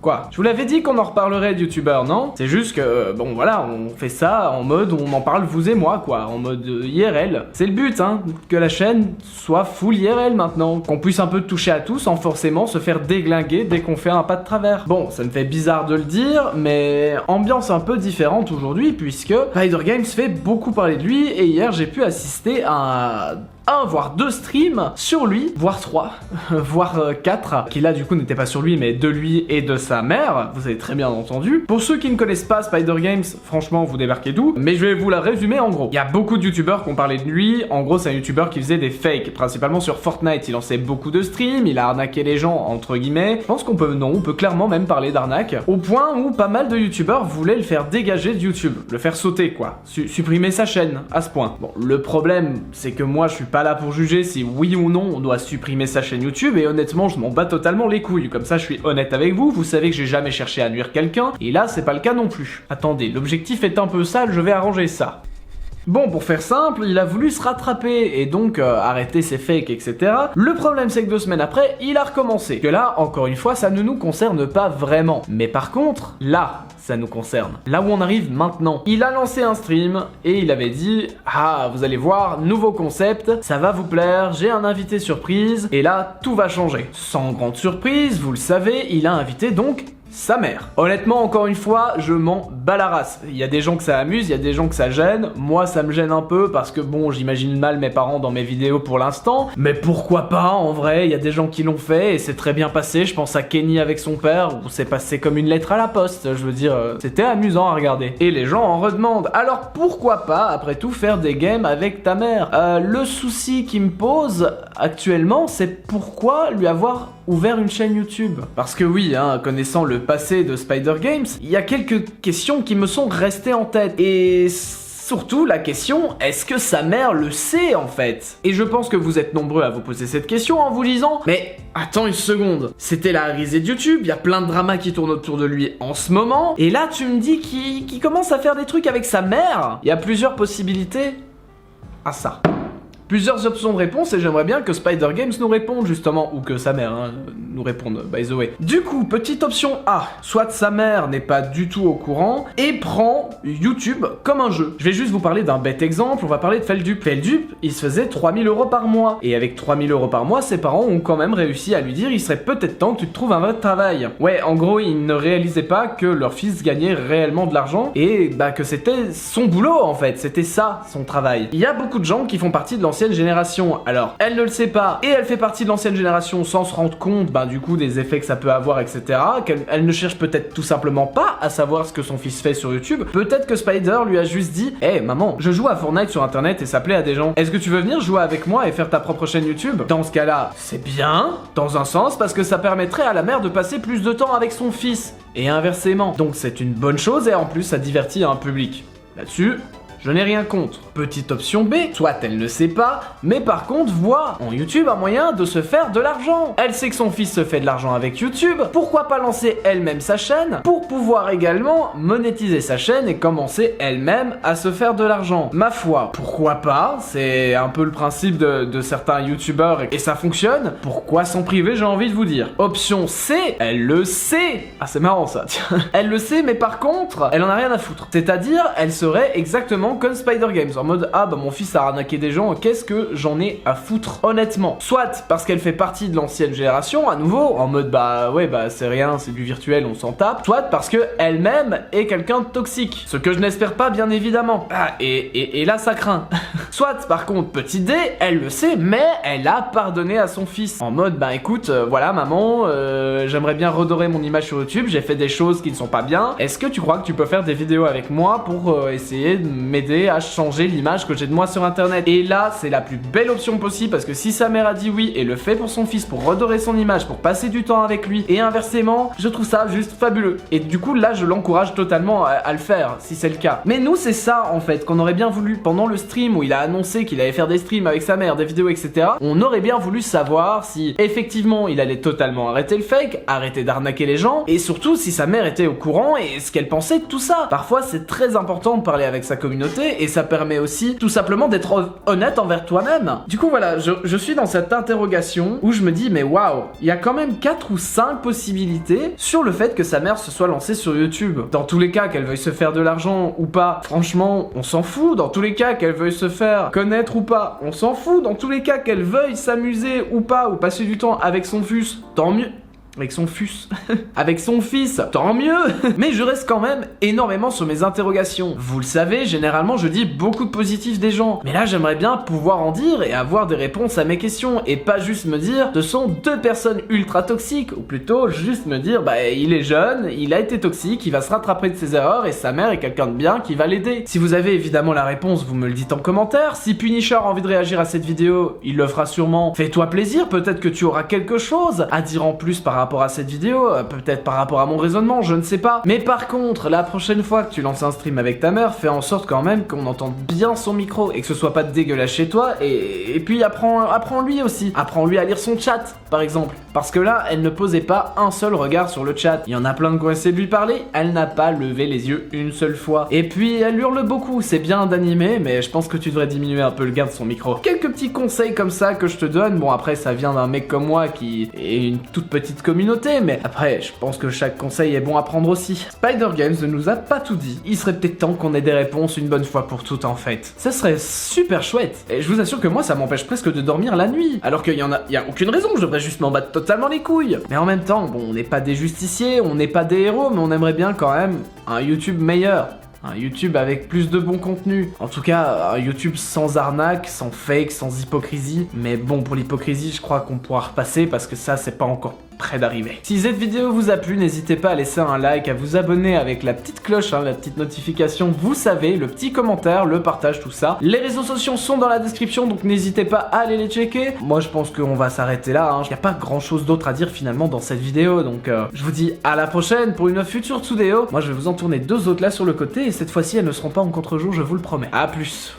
Quoi? Je vous l'avais dit qu'on en reparlerait de youtubeurs, non? C'est juste que, bon voilà, on fait ça en mode on en parle vous et moi, quoi, en mode IRL. C'est le but, hein, que la chaîne soit full IRL maintenant, qu'on puisse un peu toucher à tous sans forcément se faire déglinguer dès qu'on fait un pas de travers. Bon, ça me fait bizarre de le dire, mais ambiance un peu différente aujourd'hui puisque Spider Games fait beaucoup parler de lui et hier j'ai pu assister à un voire deux streams sur lui, voire 3, voire 4, qui là du coup n'étaient pas sur lui mais de lui et de sa mère, vous avez très bien entendu. Pour ceux qui ne connaissent pas Spider Games, franchement vous débarquez d'où, mais je vais vous la résumer en gros. Il y a beaucoup de youtubeurs qui ont parlé de lui, en gros c'est un youtubeur qui faisait des fakes, principalement sur Fortnite, il lançait beaucoup de streams, il a arnaqué les gens entre guillemets. Je pense qu'on peut, non, on peut clairement même parler d'arnaque, au point où pas mal de youtubeurs voulaient le faire dégager de YouTube, le faire sauter quoi, supprimer sa chaîne, à ce point. Bon, le problème c'est que moi je suis pas là pour juger si oui ou non on doit supprimer sa chaîne YouTube et honnêtement je m'en bats totalement les couilles, comme ça je suis honnête avec vous, vous savez que j'ai jamais cherché à nuire quelqu'un et là c'est pas le cas non plus. Attendez, l'objectif est un peu sale, je vais arranger ça. Bon, pour faire simple, il a voulu se rattraper et donc arrêter ses fakes, etc. Le problème c'est que 2 semaines après, il a recommencé. Que là, encore une fois, ça ne nous concerne pas vraiment. Mais par contre, là, ça nous concerne. Là où on arrive maintenant. Il a lancé un stream et il avait dit « Ah, vous allez voir, nouveau concept, ça va vous plaire, j'ai un invité surprise et là, tout va changer. » Sans grande surprise, vous le savez, il a invité donc sa mère. Honnêtement, encore une fois, je m'en bats la race. Il y a des gens que ça amuse, il y a des gens que ça gêne. Moi, ça me gêne un peu parce que bon, j'imagine mal mes parents dans mes vidéos pour l'instant. Mais pourquoi pas, en vrai, il y a des gens qui l'ont fait et c'est très bien passé. Je pense à Kenny avec son père où c'est passé comme une lettre à la poste. Je veux dire, c'était amusant à regarder. Et les gens en redemandent. Alors pourquoi pas, après tout, faire des games avec ta mère? Le souci qui me pose actuellement, c'est pourquoi lui avoir ouvert une chaîne YouTube. Parce que oui, hein, connaissant le passé de Spider Games, il y a quelques questions qui me sont restées en tête. Et surtout la question, est-ce que sa mère le sait en fait? Et je pense que vous êtes nombreux à vous poser cette question en vous disant, mais attends une seconde, c'était la risée de YouTube, il y a plein de dramas qui tournent autour de lui en ce moment, et là tu me dis qu'il commence à faire des trucs avec sa mère? Il y a plusieurs possibilités à ça. Plusieurs options de réponse et j'aimerais bien que Spider Games nous réponde justement, ou que sa mère nous réponde, by the way. Du coup, petite option A, soit sa mère n'est pas du tout au courant et prend YouTube comme un jeu. Je vais juste vous parler d'un bête exemple, on va parler de Feldup. Feldup, il se faisait 3000 € par mois. Et avec 3000 € par mois, ses parents ont quand même réussi à lui dire il serait peut-être temps que tu te trouves un vrai travail. Ouais, en gros, ils ne réalisaient pas que leur fils gagnait réellement de l'argent et bah que c'était son boulot en fait, c'était ça son travail. Il y a beaucoup de gens qui font partie de l'ancienne génération. Alors, elle ne le sait pas et elle fait partie de l'ancienne génération sans se rendre compte du coup des effets que ça peut avoir, etc. Elle ne cherche peut-être tout simplement pas à savoir ce que son fils fait sur YouTube. Peut-être que Spider lui a juste dit hey, maman, je joue à Fortnite sur internet et ça plaît à des gens. Est-ce que tu veux venir jouer avec moi et faire ta propre chaîne YouTube? Dans ce cas-là, c'est bien, dans un sens, parce que ça permettrait à la mère de passer plus de temps avec son fils. Et inversement. Donc c'est une bonne chose et en plus ça divertit un public. Là-dessus, je n'ai rien contre. Petite option B, soit elle ne sait pas, mais par contre voit en YouTube un moyen de se faire de l'argent. Elle sait que son fils se fait de l'argent avec YouTube, pourquoi pas lancer elle-même sa chaîne pour pouvoir également monétiser sa chaîne et commencer elle-même à se faire de l'argent. Ma foi, pourquoi pas? C'est un peu le principe de certains YouTubeurs et ça fonctionne. Pourquoi s'en priver, j'ai envie de vous dire. Option C, elle le sait. Ah c'est marrant ça, tiens. Elle le sait mais par contre, elle en a rien à foutre. C'est-à-dire, elle serait exactement comme Spider Games, en mode ah bah mon fils a arnaqué des gens, qu'est-ce que j'en ai à foutre honnêtement. Soit parce qu'elle fait partie de l'ancienne génération à nouveau, en mode bah ouais bah c'est rien, c'est du virtuel, on s'en tape. Soit parce que elle-même est quelqu'un de toxique, ce que je n'espère pas bien évidemment. Ah et là ça craint. Soit par contre petit D, elle le sait mais elle a pardonné à son fils, en mode bah écoute voilà maman, j'aimerais bien redorer mon image sur YouTube, j'ai fait des choses qui ne sont pas bien, est-ce que tu crois que tu peux faire des vidéos avec moi pour essayer de m'aider à changer l'image que j'ai de moi sur internet? Et là c'est la plus belle option possible parce que si sa mère a dit oui et le fait pour son fils pour redorer son image, pour passer du temps avec lui et inversement, je trouve ça juste fabuleux. Et du coup là je l'encourage totalement à le faire si c'est le cas. Mais nous c'est ça en fait qu'on aurait bien voulu pendant le stream où il a annoncé qu'il allait faire des streams avec sa mère, des vidéos etc. On aurait bien voulu savoir si effectivement il allait totalement arrêter le fake, arrêter d'arnaquer les gens et surtout si sa mère était au courant et ce qu'elle pensait de tout ça. Parfois c'est très important de parler avec sa communauté communauté et ça permet aussi tout simplement d'être honnête envers toi-même. Du coup voilà, je suis dans cette interrogation où je me dis mais waouh, il y a quand même 4 ou 5 possibilités sur le fait que sa mère se soit lancée sur YouTube. Dans tous les cas, qu'elle veuille se faire de l'argent ou pas, franchement, on s'en fout. Dans tous les cas, qu'elle veuille se faire connaître ou pas, on s'en fout. Dans tous les cas, qu'elle veuille s'amuser ou pas, ou passer du temps avec son fils, tant mieux. Avec son fils. Avec son fils, tant mieux. Mais je reste quand même énormément sur mes interrogations. Vous le savez, généralement je dis beaucoup de positifs des gens. Mais là j'aimerais bien pouvoir en dire et avoir des réponses à mes questions. Et pas juste me dire, ce sont 2 personnes ultra toxiques. Ou plutôt juste me dire, bah il est jeune, il a été toxique, il va se rattraper de ses erreurs et sa mère est quelqu'un de bien qui va l'aider. Si vous avez évidemment la réponse, vous me le dites en commentaire. Si Punisher a envie de réagir à cette vidéo, il le fera sûrement. Fais-toi plaisir, peut-être que tu auras quelque chose à dire en plus par rapport à cette vidéo, peut-être par rapport à mon raisonnement, je ne sais pas. Mais par contre, la prochaine fois que tu lances un stream avec ta mère, fais en sorte quand même qu'on entende bien son micro et que ce soit pas dégueulasse chez toi. Et puis apprends-lui aussi. Apprends-lui à lire son chat, par exemple. Parce que là, elle ne posait pas un seul regard sur le chat. Il y en a plein de quoi essayer de lui parler, elle n'a pas levé les yeux une seule fois. Et puis elle hurle beaucoup, c'est bien d'animer, mais je pense que tu devrais diminuer un peu le gain de son micro. Quelques petits conseils comme ça que je te donne. Bon après ça vient d'un mec comme moi qui est une toute petite communauté, mais après je pense que chaque conseil est bon à prendre aussi. Spider Games ne nous a pas tout dit. Il serait peut-être temps qu'on ait des réponses une bonne fois pour toutes en fait. Ça serait super chouette. Et je vous assure que moi ça m'empêche presque de dormir la nuit. Alors qu'il y a aucune raison, je devrais juste m'en battre totalement les couilles. Mais en même temps, bon, on n'est pas des justiciers, on n'est pas des héros, mais on aimerait bien quand même un YouTube meilleur. Un YouTube avec plus de bon contenu. En tout cas, un YouTube sans arnaque, sans fake, sans hypocrisie. Mais bon, pour l'hypocrisie, je crois qu'on pourra repasser parce que ça, c'est pas encore près d'arriver. Si cette vidéo vous a plu, n'hésitez pas à laisser un like, à vous abonner avec la petite cloche, la petite notification, vous savez, le petit commentaire, le partage, tout ça. Les réseaux sociaux sont dans la description, donc n'hésitez pas à aller les checker. Moi, je pense qu'on va s'arrêter là. Il n'y a pas grand chose d'autre à dire finalement dans cette vidéo, donc je vous dis à la prochaine pour une future Tsudeo. Moi, je vais vous en tourner 2 autres là sur le côté, et cette fois-ci, elles ne seront pas en contre-jour, je vous le promets. A plus.